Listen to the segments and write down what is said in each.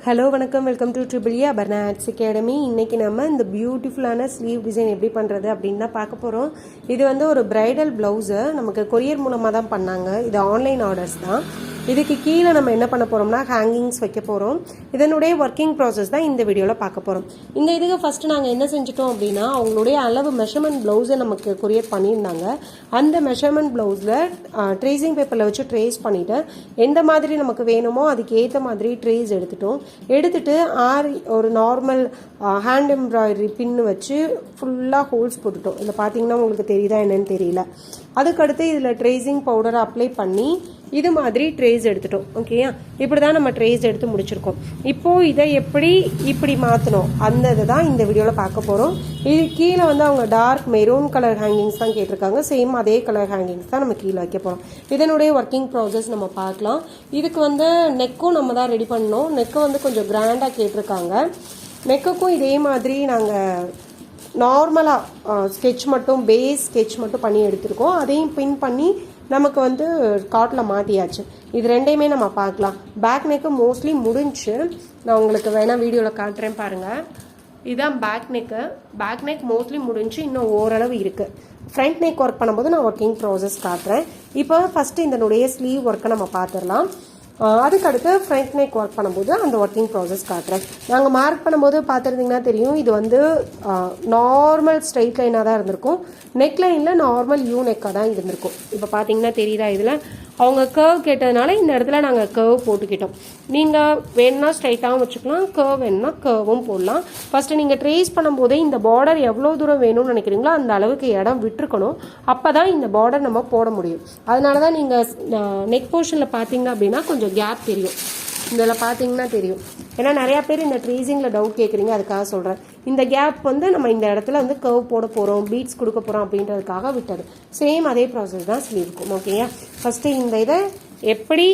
Hello வணக்கம், welcome to triple A Aparna arts academy. இன்றைக்கி நம்ம இந்த பியூட்டிஃபுல்லான ஸ்லீவ் டிசைன் எப்படி பண்ணுறது அப்படின்னு தான் பார்க்க போகிறோம். இது வந்து ஒரு பிரைடல் ப்ளவுஸு நமக்கு கொரியர் மூலமாக தான் பண்ணாங்க. இது ஆன்லைன் ஆர்டர்ஸ் தான். இதுக்கு கீழே நம்ம என்ன பண்ண போகிறோம்னா ஹேங்கிங்ஸ் வைக்க போகிறோம். இதனுடைய ஒர்க்கிங் ப்ராசஸ் தான் இந்த வீடியோவில் பார்க்க போகிறோம். இந்த இதுக்கு ஃபஸ்ட்டு நாங்கள் என்ன செஞ்சிட்டோம் அப்படின்னா, அவங்களுடைய அளவு மெஷர்மெண்ட் ப்ளவுஸை நமக்கு கொரியர் பண்ணியிருந்தாங்க. அந்த மெஷர்மெண்ட் ப்ளவுஸில் ட்ரேசிங் பேப்பரில் வச்சு ட்ரேஸ் பண்ணிவிட்டு எந்த மாதிரி நமக்கு வேணுமோ அதுக்கு ஏற்ற மாதிரி ட்ரேஸ் எடுத்துட்டு ஒரு நார்மல் ஹேண்ட் எம்ப்ராய்டரி பின்னு வச்சு ஃபுல்லாக ஹோல்ஸ் போட்டுட்டோம். இதில் பார்த்தீங்கன்னா உங்களுக்கு தெரியுதா என்னன்னு தெரியல. அதுக்கடுத்து இதில் ட்ரேசிங் பவுடரை அப்ளை பண்ணி இது மாதிரி ட்ரேஸ் எடுத்துட்டோம். ஓகேயா, இப்படி தான் நம்ம ட்ரேஸ் எடுத்து முடிச்சிருக்கோம். இப்போது இதை இப்படி மாற்றணும் அந்த இதை தான் இந்த வீடியோவில் பார்க்க போகிறோம். இது கீழே வந்து அவங்க டார்க் மெரூன் கலர் ஹேங்கிங்ஸ் தான் கேட்டிருக்காங்க. சேம் அதே கலர் ஹேங்கிங்ஸ் தான் நம்ம கீழே வைக்க போகிறோம். இதனுடைய ஒர்க்கிங் ப்ராசஸ் நம்ம பார்க்கலாம். இதுக்கு வந்து நெக்கும் நம்ம தான் ரெடி பண்ணோம். நெக்கை வந்து கொஞ்சம் கிராண்டாக கேட்டிருக்காங்க. நெக்குக்கும் இதே மாதிரி நாங்கள் நார்மலாக ஸ்கெட்ச் மட்டும் பேஸ் ஸ்கெட்ச் மட்டும் பண்ணி எடுத்திருக்கோம். அதையும் பின் பண்ணி நமக்கு வந்து காட்டில் மாட்டியாச்சு. இது ரெண்டையுமே நம்ம பார்க்கலாம். பேக் நெக்கு மோஸ்ட்லி முடிஞ்சு நான் உங்களுக்கு வேணால் வீடியோவில் காட்டுறேன் பாருங்கள். இதுதான் back neck. Back neck mostly முடிஞ்சு இன்னும் ஓரளவு இருக்குது. ஃப்ரண்ட் நெக் ஒர்க் பண்ணும்போது நான் ஒர்க்கிங் ப்ராசஸ் காட்டுறேன். இப்போ ஃபஸ்ட்டு இதனுடைய ஸ்லீவ் ஒர்க்கை நம்ம பார்த்துடலாம். அதுக்கடுத்து ஃப்ரண்ட் நெக் ஒர்க் பண்ணும்போது அந்த ஒர்க்கிங் ப்ராசஸ் காட்டுறேன். நாங்கள் மார்க் பண்ணும்போது பார்த்துருந்தீங்கன்னா தெரியும், இது வந்து நார்மல் ஸ்ட்ரைட் லைனாக தான் இருந்திருக்கும். நெக் லைனில் நார்மல் யூ நெக்காக தான் இருந்திருக்கும். இப்போ பார்த்தீங்கன்னா தெரியுதா, இதில் அவங்க கர்வ் கேட்டதுனால இந்த இடத்துல நாங்கள் கர்வ் போட்டுக்கிட்டோம். நீங்கள் வேணும்னா ஸ்ட்ரைட்டாகவும் வச்சுக்கலாம், கர்வ் வேணும்னா கர்வும் போடலாம். ஃபஸ்ட்டு நீங்கள் ட்ரேஸ் பண்ணும்போதே இந்த பார்டர் எவ்வளோ தூரம் வேணும்னு நினைக்கிறீங்களோ அந்த அளவுக்கு இடம் விட்டுருக்கணும். அப்போ தான் இந்த பார்டர் நம்ம போட முடியும். அதனால தான் நீங்கள் நெக் போர்ஷனில் பார்த்தீங்க அப்படின்னா கொஞ்சம் கேப் தெரியும். இதில் பார்த்தீங்கன்னா தெரியும். ஏன்னா நிறையா பேர் இந்த ட்ரேசிங்கில் டவுட் கேட்குறீங்க, அதுக்காக சொல்கிறேன். இந்த கேப் வந்து நம்ம இந்த இடத்துல வந்து கர்வ் போட போகிறோம், பீட்ஸ் கொடுக்க போகிறோம் அப்படின்றதுக்காக விட்டது. சேம் அதே ப்ராசஸ் தான் ஸ்லீவுக்கும். ஓகேயா, ஃபஸ்ட்டு இந்த இதை எப்படி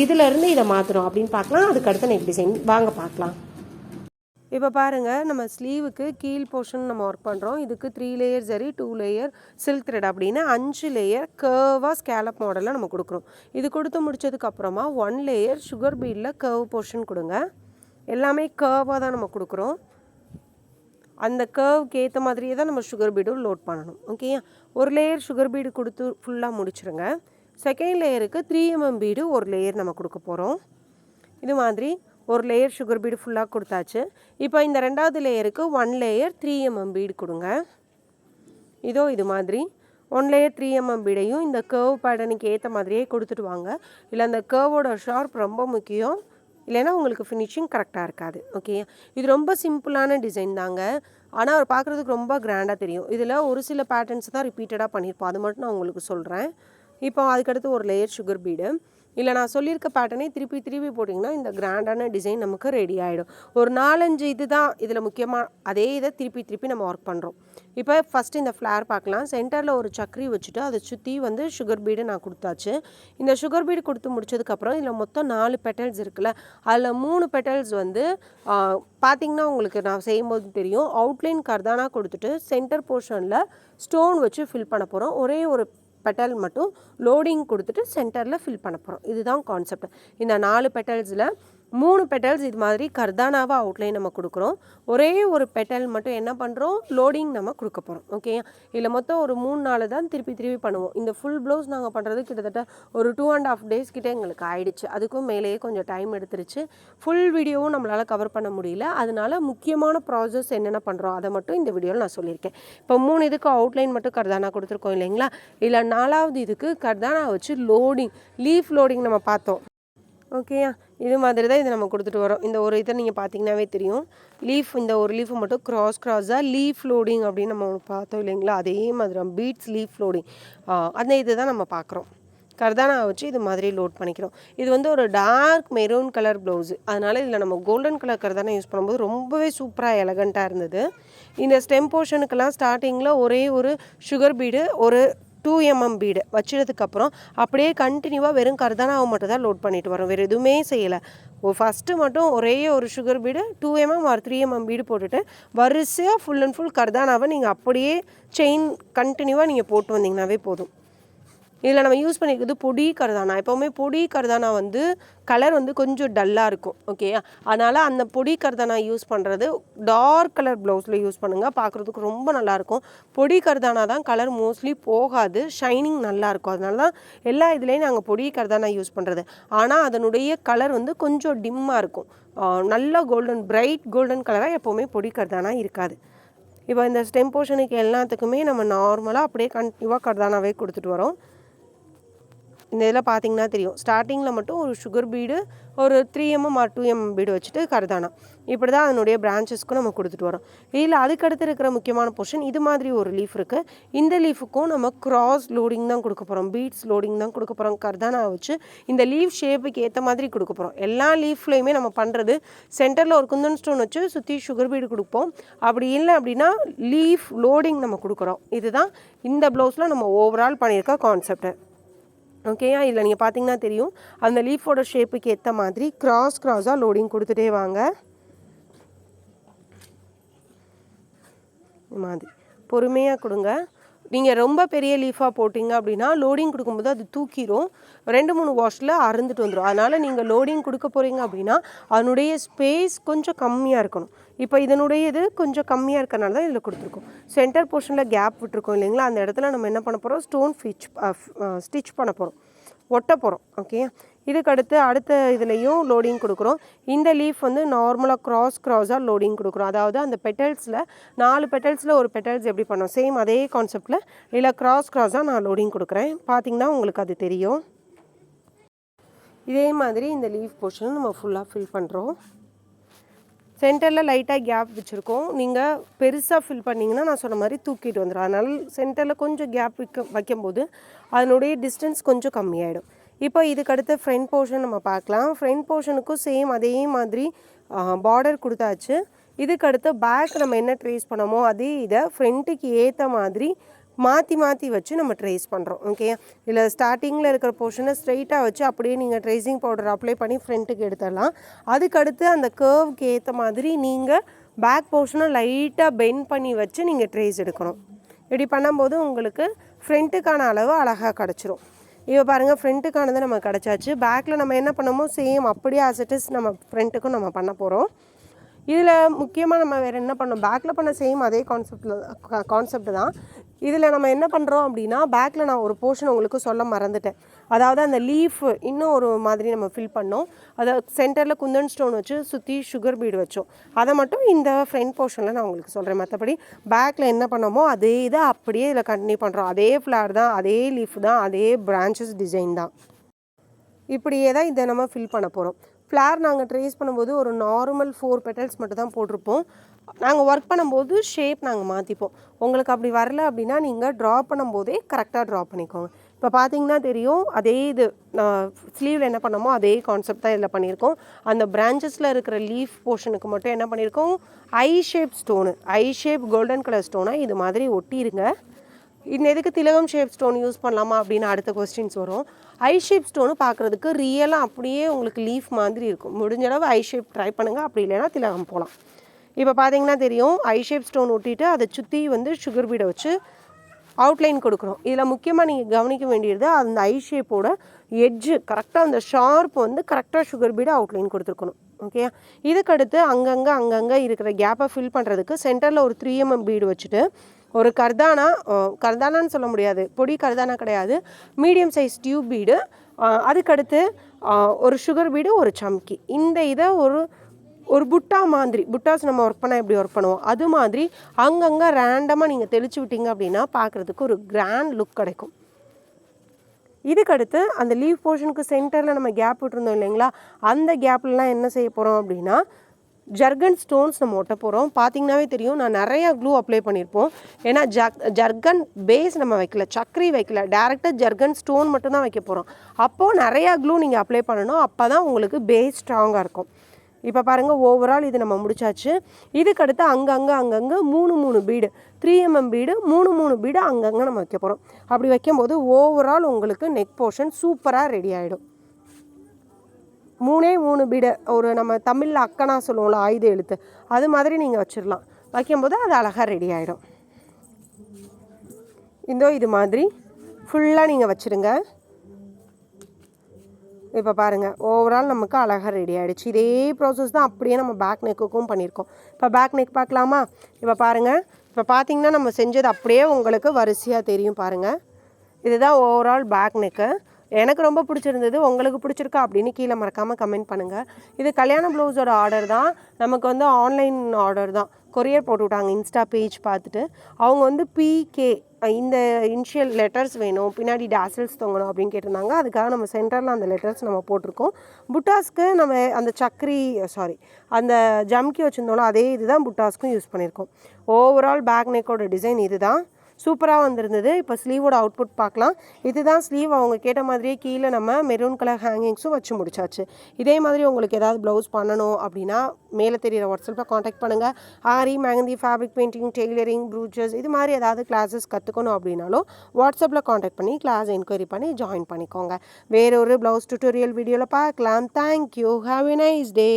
இதிலேருந்து இதை மாற்றணும் அப்படின்னு பார்க்கலாம். அதுக்கடுத்து நெக் டிசைன் வாங்க பார்க்கலாம். இப்போ பாருங்கள், நம்ம ஸ்லீவுக்கு கீழ் போர்ஷன் நம்ம ஒர்க் பண்ணுறோம். இதுக்கு 3 லேயர் சரி, 2 லேயர் சில்க் த்ரெட் அப்படின்னு 5 லேயர் கர்வாக ஸ்கேலப் மாடலில் நம்ம கொடுக்குறோம். இது கொடுத்து முடிச்சதுக்கப்புறமா 1 லேயர் சுகர் பீடில் கர்வ் போர்ஷன் கொடுங்க. எல்லாமே கர்வாக தான் நம்ம கொடுக்குறோம். அந்த கர்வுக்கு ஏற்ற மாதிரியே தான் நம்ம சுகர் பீடும் லோட் பண்ணணும். ஓகேயா, ஒரு லேயர் சுகர் பீடு கொடுத்து ஃபுல்லாக முடிச்சுருங்க. செகண்ட் லேயருக்கு 3mm பீடு ஒரு லேயர் நம்ம கொடுக்க போகிறோம். இது மாதிரி ஒரு லேயர் சுகர் பீடு ஃபுல்லாக கொடுத்தாச்சு. இப்போ இந்த ரெண்டாவது லேயருக்கு 1 லேயர் 3mm பீடு கொடுங்க. இதோ இது மாதிரி 1 லேயர் 3mm பீடையும் இந்த கர்வ் பேட்டர்னுக்கு ஏற்ற மாதிரியே கொடுத்துட்டு வாங்க. இல்லை அந்த கர்வோட ஷார்ப் ரொம்ப முக்கியம், இல்லைன்னா உங்களுக்கு ஃபினிஷிங் கரெக்டாக இருக்காது. ஓகே, இது ரொம்ப சிம்பிளான டிசைன் தாங்க, ஆனால் அவர் பார்க்குறதுக்கு ரொம்ப கிராண்டாக தெரியும். இதில் ஒரு சில பேட்டர்ன்ஸ் தான் ரிப்பீட்டடாக பண்ணியிருப்போம், அது மட்டும் நான் உங்களுக்கு சொல்கிறேன். இப்போ அதுக்கடுத்து ஒரு லேயர் சுகர் பீடு. இல்லை நான் சொல்லியிருக்க பேட்டர்னே திருப்பி போட்டிங்கன்னா இந்த கிராண்டான டிசைன் நமக்கு ரெடி ஆகிடும். ஒரு 4-5 இது தான் இதில் முக்கியமாக அதே இதை திருப்பி நம்ம ஒர்க் பண்ணுறோம். இப்போ ஃபஸ்ட்டு இந்த ஃப்ளேர் பார்க்கலாம். சென்டரில் ஒரு சக்கரி வச்சுட்டு அதை சுற்றி வந்து சுகர் பீடு நான் கொடுத்தாச்சு. இந்த சுகர் பீடு கொடுத்து முடிச்சதுக்கப்புறம் இதில் மொத்தம் 4 பெட்டல்ஸ் இருக்குல்ல, அதில் 3 பெட்டல்ஸ் வந்து பார்த்திங்கன்னா உங்களுக்கு நான் செய்யும்போது தெரியும், அவுட்லைன் கர்தானா கொடுத்துட்டு சென்டர் போர்ஷனில் ஸ்டோன் வச்சு ஃபில் பண்ண போகிறோம். ஒரே ஒரு பெட்டல் மட்டும் லோடிங் கொடுத்துட்டு சென்டரில் ஃபில் பண்ண போகிறோம். இதுதான் கான்செப்ட். இந்த 4 பெட்டல்ஸில் 3 பெட்டல்ஸ் இது மாதிரி கர்தானாவாக அவுட்லைன் நம்ம கொடுக்குறோம். ஒரே ஒரு பெட்டல் மட்டும் என்ன பண்ணுறோம், லோடிங் நம்ம கொடுக்க போகிறோம். ஓகே, இல்லை மொத்தம் ஒரு 3-4 தான் திருப்பி பண்ணுவோம். இந்த ஃபுல் ப்ளவுஸ் நாங்கள் பண்ணுறது கிட்டத்தட்ட ஒரு 2.5 days கிட்டே எங்களுக்கு ஆயிடுச்சு. அதுக்கும் மேலேயே கொஞ்சம் டைம் எடுத்துருச்சு. ஃபுல் வீடியோவும் நம்மளால் கவர் பண்ண முடியல. அதனால முக்கியமான ப்ராசஸ் என்னென்ன பண்ணுறோம் அதை மட்டும் இந்த வீடியோவில் நான் சொல்லியிருக்கேன். இப்போ 3 இதுக்கு அவுட்லைன் மட்டும் கர்தானா கொடுத்துருக்கோம் இல்லைங்களா. இல்லை 4வது இதுக்கு கர்தானா வச்சு லோடிங், லீஃப் லோடிங் நம்ம பார்த்தோம். ஓகேயா, இது மாதிரி தான் இதை நம்ம கொடுத்துட்டு வரோம். இந்த ஒரு இதை நீங்கள் பார்த்தீங்கன்னாவே தெரியும், லீஃப், இந்த ஒரு லீஃபை மட்டும் க்ராஸாக லீஃப் லோடிங் அப்படின்னு நம்ம பார்த்தோம் இல்லைங்களா. அதே மாதிரி நம்ம பீட்ஸ் லீஃப் லோடிங் அந்த இது தான் நம்ம பார்க்குறோம். கர்தானா வச்சு இது மாதிரி லோட் பண்ணிக்கிறோம். இது வந்து ஒரு டார்க் மெரூன் கலர் ப்ளவுஸு, அதனால் இதில் நம்ம கோல்டன் கலர் கர்தானா யூஸ் பண்ணும்போது ரொம்பவே சூப்பராக எலகண்ட்டாக இருந்தது. இந்த ஸ்டெம் போர்ஷனுக்கெல்லாம் ஸ்டார்டிங்கில் ஒரே ஒரு சுகர் பீடு ஒரு 2mm பீடு வச்சதுக்கப்புறம் அப்படியே கண்டினியூவாக வெறும் கர்தானாவை மட்டும் தான் லோட் பண்ணிட்டு வரோம். வேறு எதுவுமே செய்யலை. ஃபஸ்ட்டு மட்டும் ஒரே ஒரு sugar bead 2mm R 3mm bead போட்டுட்டு வரிசையாக ஃபுல் அண்ட் ஃபுல் கர்தானாவை நீங்கள் அப்படியே செயின் கண்டினியூவாக நீங்கள் போட்டு வந்தீங்கன்னாவே போதும். இதில் நம்ம யூஸ் பண்ணியிருக்கிறது பொடி கர்தானா. எப்போவுமே பொடி கர்தானா வந்து கலர் வந்து கொஞ்சம் டல்லாக இருக்கும். ஓகே, அதனால் அந்த பொடி கர்தானா யூஸ் பண்ணுறது டார்க் கலர் ப்ளவுஸில் யூஸ் பண்ணுங்கள், பார்க்குறதுக்கு ரொம்ப நல்லாயிருக்கும். பொடி கர்தானா தான் கலர் மோஸ்ட்லி போகாது, ஷைனிங் நல்லாயிருக்கும். அதனால தான் எல்லா இதுலேயும் நாங்கள் பொடி கர்தானா யூஸ் பண்ணுறது. ஆனால் அதனுடைய கலர் வந்து கொஞ்சம் டிம்மாக இருக்கும். நல்ல கோல்டன் பிரைட் கோல்டன் கலராக எப்போவுமே பொடி கர்தானா இருக்காது. இப்போ இந்த ஸ்டெம் போர்ஷனுக்கு எல்லாத்துக்குமே நம்ம நார்மலாக அப்படியே கண்டினியூவாக கர்தானாவே கொடுத்துட்டு வரோம். இந்த இதில் பார்த்தீங்கன்னா தெரியும், ஸ்டார்டிங்கில் மட்டும் ஒரு சுகர் பீடு, ஒரு 3mm ஆர் 2mm பீடு வச்சுட்டு கர்தானா. இப்படி தான் அதனுடைய பிரான்ச்சஸ்க்கும் நம்ம கொடுத்துட்டு வரோம். இதில் அதுக்கடுத்து இருக்கிற முக்கியமான போர்ஷன் இது மாதிரி ஒரு லீஃப் இருக்குது. இந்த லீஃபுக்கும் நம்ம கிராஸ் லோடிங் தான் கொடுக்க போகிறோம், பீட்ஸ் லோடிங் தான் கொடுக்க போகிறோம். கர்தானா வச்சு இந்த லீஃப் ஷேப்புக்கு ஏற்ற மாதிரி கொடுக்க போகிறோம். எல்லா லீஃப்லேயுமே நம்ம பண்ணுறது சென்டரில் ஒரு குந்தன் ஸ்டோன் வச்சு சுற்றி சுகர் பீடு கொடுப்போம். அப்படி இல்லை அப்படின்னா லீஃப் லோடிங் நம்ம கொடுக்குறோம். இதுதான் இந்த ப்ளவுஸில் நம்ம ஓவரால் பண்ணியிருக்க கான்செப்ட். ஓகேயா, இதில் நீங்கள் பார்த்தீங்கன்னா தெரியும், அந்த லீஃபோட ஷேப்புக்கு ஏற்ற மாதிரி கிராஸாக லோடிங் கொடுத்துட்டே வாங்க. இது மாதிரி பொறுமையாக கொடுங்க. நீங்கள் ரொம்ப பெரிய லீஃபாக போட்டிங்க அப்படின்னா லோடிங் கொடுக்கும்போது அது தூக்கிடும், 2-3 வாஷில் அறுந்துட்டு வந்துடும். அதனால் நீங்கள் லோடிங் கொடுக்க போகிறீங்க அப்படின்னா அதனுடைய ஸ்பேஸ் கொஞ்சம் கம்மியாக இருக்கணும். இப்போ இதனுடைய இது கொஞ்சம் கம்மியாக இருக்கனால தான் இதில் கொடுத்துருக்கோம். சென்டர் போர்ஷனில் கேப் விட்டுருக்கோம் இல்லைங்களா, அந்த இடத்துல நம்ம என்ன பண்ண போகிறோம், ஸ்டோன் ஸ்டிச் பண்ண போகிறோம், ஒட்ட போகிறோம். ஓகே, இதுக்கு அடுத்த இதுலேயும் லோடிங் கொடுக்குறோம். இந்த லீஃப் வந்து நார்மலாக கிராஸாக லோடிங் கொடுக்குறோம். அதாவது அந்த பெட்டல்ஸில் 4 பெட்டல்ஸில் ஒரு பெட்டல்ஸ் எப்படி பண்ணோம், சேம் அதே கான்செப்டில் இதில் கிராஸாக நான் லோடிங் கொடுக்குறேன். பார்த்திங்கன்னா உங்களுக்கு அது தெரியும். இதே மாதிரி இந்த லீஃப் போர்ஷன் நம்ம ஃபுல்லாக ஃபில் பண்ணுறோம். சென்டரில் லைட்டாக கேப் வச்சுருக்கோம். நீங்கள் பெருசாக ஃபில் பண்ணிங்கன்னா நான் சொன்ன மாதிரி தூக்கிட்டு வந்துடும். அதனால் சென்டரில் கொஞ்சம் கேப் வைக்கும்போது அதனுடைய டிஸ்டன்ஸ் கொஞ்சம் கம்மியாயிடும். இப்போ இதுக்கடுத்து ஃப்ரண்ட் போர்ஷன் நம்ம பார்க்கலாம். ஃப்ரண்ட் போர்ஷனுக்கும் சேம் அதே மாதிரி பார்டர் கொடுத்தாச்சு. இதுக்கடுத்து பேக் நம்ம என்ன ட்ரேஸ் பண்ணோமோ அதே இதை ஃப்ரண்ட்டுக்கு ஏற்ற மாதிரி மாற்றி வச்சு நம்ம ட்ரேஸ் பண்ணுறோம். ஓகே, இதில் ஸ்டார்டிங்கில் இருக்கிற போர்ஷனை ஸ்ட்ரைட்டாக வச்சு அப்படியே நீங்கள் ட்ரேசிங் பவுடர் அப்ளை பண்ணி ஃப்ரண்ட்டுக்கு எடுத்துடலாம். அதுக்கடுத்து அந்த கர்வ்க்கு ஏற்ற மாதிரி நீங்கள் பேக் போர்ஷனை லைட்டாக பெண்ட் பண்ணி வச்சு நீங்கள் ட்ரேஸ் எடுக்கணும். இப்படி பண்ணும்போது உங்களுக்கு ஃப்ரண்ட்டுக்கான அளவு அழகாக கிடச்சிரும். இப்போ பாருங்கள், ஃப்ரண்ட்டுக்கானது நம்ம கிடச்சாச்சு. பேக்கில் நம்ம என்ன பண்ணமோ சேம் அப்படியே ஆஸ் இட் இஸ் நம்ம ஃப்ரண்ட்டுக்கும் நம்ம பண்ண போகிறோம். இதில் முக்கியமாக நம்ம வேறு என்ன பண்ணோம், பேக்கில் பண்ண சேம் அதே கான்செப்ட் தான். இதில் நம்ம என்ன பண்ணுறோம் அப்படின்னா, பேக்கில் நான் ஒரு போர்ஷன் உங்களுக்கு சொல்ல மறந்துட்டேன். அதாவது அந்த லீஃப் இன்னும் ஒரு மாதிரி நம்ம ஃபில் பண்ணோம். அதை சென்டரில் குந்தன் ஸ்டோன் வச்சு சுற்றி சுகர் பீடு வச்சோம். அதை மட்டும் இந்த ஃப்ரண்ட் போர்ஷனில் நான் உங்களுக்கு சொல்கிறேன். மற்றபடி பேக்கில் என்ன பண்ணோமோ அதே இதை அப்படியே இதில் கண்டினியூ பண்ணுறோம். அதே ஃப்ளார் தான், அதே லீஃப் தான், அதே பிரான்ச்சஸ் டிசைன் தான். இப்படியே தான் இதை நம்ம ஃபில் பண்ண போகிறோம். ஃப்ளார் நாங்கள் ட்ரேஸ் பண்ணும்போது ஒரு நார்மல் 4 பெட்டல்ஸ் மட்டும் தான் போட்டிருப்போம். நாங்கள் ஒர்க் பண்ணும்போது ஷேப் நாங்கள் மாற்றிப்போம். உங்களுக்கு அப்படி வரல அப்படின்னா நீங்கள் ட்ரா பண்ணும்போதே கரெக்டாக ட்ரா பண்ணிக்கோங்க. இப்போ பார்த்தீங்கன்னா தெரியும், அதே இது ஸ்லீவில் என்ன பண்ணோமோ அதே கான்செப்ட் தான் இதில் பண்ணியிருக்கோம். அந்த பிரான்ச்சஸில் இருக்கிற லீஃப் போர்ஷனுக்கு மட்டும் என்ன பண்ணியிருக்கோம், ஐ ஷேப் கோல்டன் கலர் ஸ்டோனை இது மாதிரி ஒட்டிடுங்க. இந்த எதுக்கு திலகம் ஷேப் ஸ்டோன் யூஸ் பண்ணலாமா அப்படின்னு அடுத்த கொஸ்டின்ஸ் வரும். ஐ ஷேப் ஸ்டோனு பார்க்குறதுக்கு ரியலாக அப்படியே உங்களுக்கு லீஃப் மாதிரி இருக்கும். முடிஞ்ச அளவு ஐ ஷேப் ட்ரை பண்ணுங்கள், அப்படி இல்லைன்னா திலகம் போகலாம். இப்போ பார்த்தீங்கன்னா தெரியும், ஐ ஷேப் ஸ்டோன் ஒட்டிட்டு அதை சுற்றி வந்து சுகர் பீடை வச்சு அவுட்லைன் கொடுக்குறோம். இதில் முக்கியமாக நீங்கள் கவனிக்க வேண்டியது அந்த ஐ ஷேப்போட எட்ஜு கரெக்டாக அந்த ஷார்ப் வந்து கரெக்டாக சுகர் பீடை அவுட்லைன் கொடுத்துருக்கணும். ஓகே, இதுக்கடுத்து அங்கங்கே இருக்கிற கேப்பை ஃபில் பண்ணுறதுக்கு சென்டரில் ஒரு 3mm பீடு வச்சுட்டு ஒரு கர்தானான்னு சொல்ல முடியாது, பொடி கர்தானா கிடையாது, மீடியம் சைஸ் டியூப் பீடு, அதுக்கடுத்து ஒரு சுகர் பீடு, ஒரு சம்கி. இந்த இதை ஒரு புட்டா மாதிரி, புட்டாஸ் நம்ம ஒர்க் பண்ணால் எப்படி ஒர்க் பண்ணுவோம் அது மாதிரி அங்கங்கே ரேண்டமாக நீங்கள் தெளித்து விட்டீங்க அப்படின்னா பார்க்குறதுக்கு ஒரு கிராண்ட் லுக் கிடைக்கும். இதுக்கடுத்து அந்த லீவ் போர்ஷனுக்கு சென்டரில் நம்ம கேப் விட்டுருந்தோம் இல்லைங்களா, அந்த கேப்லலாம் என்ன செய்ய போகிறோம் அப்படின்னா ஜர்கன் ஸ்டோன்ஸ் நம்ம ஒட்ட போகிறோம். பார்த்தீங்கன்னாவே தெரியும், நான் நிறையா க்ளூ அப்ளை பண்ணியிருப்போம். ஏன்னா ஜர்கன் பேஸ் நம்ம வைக்கல, சக்கரி வைக்கல, டேரெக்டாக ஜர்கன் ஸ்டோன் மட்டும்தான் வைக்க போகிறோம். அப்போது நிறையா க்ளூ நீங்கள் அப்ளை பண்ணணும், அப்போ தான் உங்களுக்கு பேஸ் ஸ்ட்ராங்காக இருக்கும். இப்போ பாருங்கள், ஓவரால் இது நம்ம முடிச்சாச்சு. இதுக்கடுத்து அங்கங்கே 3 பீடு, 3mm பீடு, 3 பீடு அங்கங்கே நம்ம வைக்க போகிறோம். அப்படி வைக்கும்போது ஓவரால் உங்களுக்கு நெக் போர்ஷன் சூப்பராக ரெடி ஆகிடும். 3 பீடை ஒரு நம்ம தமிழில் அக்கனா சொல்லுவோம்ல, ஆயுத எழுத்து, அது மாதிரி நீங்கள் வச்சிடலாம். வைக்கும்போது அது அழகாக ரெடி ஆகிடும். இது மாதிரி ஃபுல்லாக நீங்கள் வச்சுருங்க. இப்போ பாருங்கள், ஓவரால் நமக்கு அழகாக ரெடி ஆகிடுச்சு. இதே ப்ராசஸ் தான் அப்படியே நம்ம பேக் நெக்குக்கும் பண்ணியிருக்கோம். இப்போ பேக் நெக் பார்க்கலாமா? இப்போ பாருங்கள், இப்போ பார்த்தீங்கன்னா நம்ம செஞ்சது அப்படியே உங்களுக்கு வரிசையாக தெரியும் பாருங்கள். இதுதான் ஓவரால் பேக் நெக்கு. எனக்கு ரொம்ப பிடிச்சிருந்தது. உங்களுக்கு பிடிச்சிருக்கா அப்படின்னு கீழே மறக்காமல் கமெண்ட் பண்ணுங்கள். இது கல்யாண ப்ளவுஸோட ஆர்டர் தான். நமக்கு வந்து ஆன்லைன் ஆர்டர் தான். கொரியர் போட்டு விட்டாங்க இன்ஸ்டா பேஜ் பார்த்துட்டு. அவங்க வந்து பிகே இந்த இனிஷியல் லெட்டர்ஸ் வேணும், பின்னாடி டேசல்ஸ் தொங்கணும் அப்படின்னு கேட்டிருந்தாங்க. அதுக்காக நம்ம சென்டரில் அந்த லெட்டர்ஸ் நம்ம போட்டிருக்கோம். புட்டாஸ்க்கு நம்ம அந்த அந்த ஜம்கி வச்சுருந்தோம்ல, அதே இதுதான் புட்டாஸ்க்கும் யூஸ் பண்ணியிருக்கோம். ஓவரால் பேக் நெக்கோட டிசைன் இது தான். சூப்பராக வந்திருந்தது. இப்போ ஸ்லீவோட அவுட்புட் பார்க்கலாம். இதுதான் ஸ்லீவ். அவங்க கேட்ட மாதிரியே கீழே நம்ம மெரூன் கலர் ஹேங்கிங்ஸும் வச்சு முடிச்சாச்சு. இதே மாதிரி உங்களுக்கு ஏதாவது ப்ளவுஸ் பண்ணணும் அப்படின்னா மேலே தெரியிற வாட்ஸ்அப்பில் காண்டாக்ட் பண்ணுங்கள். ஆரி, மெஹந்தி, ஃபேப்ரிக் பெயிண்டிங், டெய்லரிங், ப்ரூச்சஸ் இது மாதிரி ஏதாவது கிளாஸஸ் கற்றுக்கணும் அப்படின்னாலும் வாட்ஸ்அப்பில் காண்டாக்ட் பண்ணி கிளாஸ் என்கொயரி பண்ணி ஜாயின் பண்ணிக்கோங்க. வேறொரு ப்ளவுஸ் டியூட்டோரியல் வீடியோவில் பார்க்கலாம். Thank you. Have a nice day.